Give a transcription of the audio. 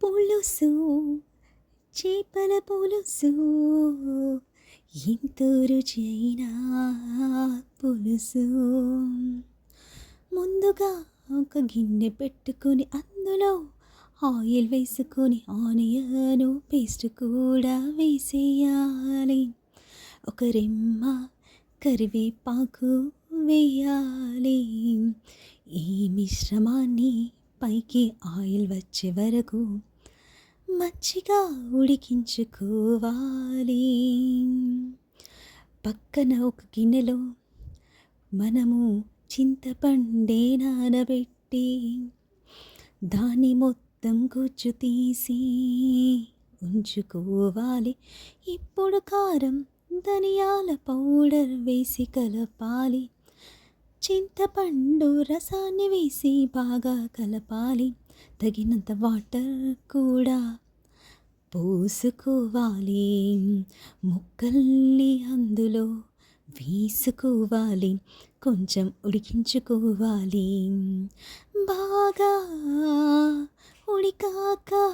పులుసు చేపల పులుసు ఎంతో రుచైన పులుసు. ముందుగా ఒక గిన్నె పెట్టుకొని అందులో ఆయిల్ వేసుకొని ఆనియన్ పేస్ట్ కూడా వేసేయాలి. ఒక రెమ్మ కరివేపాకు వేయాలి. ఈ మిశ్రమాన్ని పైకి ఆయిల్ వచ్చే వరకు మంచిగా ఉడికించుకోవాలి. పక్కన ఒక గిన్నెలో మనము చింతపండే నానబెట్టి దాన్ని మొత్తం గుజ్జు తీసి ఉంచుకోవాలి. ఇప్పుడు కారం ధనియాల పౌడర్ వేసి కలపాలి. చింతపండు రసాన్ని వేసి బాగా కలపాలి. తగినంత వాటర్ కూడా పోసుకోవాలి. ముక్కల్ని అందులో వేసుకోవాలి. కొంచెం ఉడికించుకోవాలి. బాగా ఉడికాక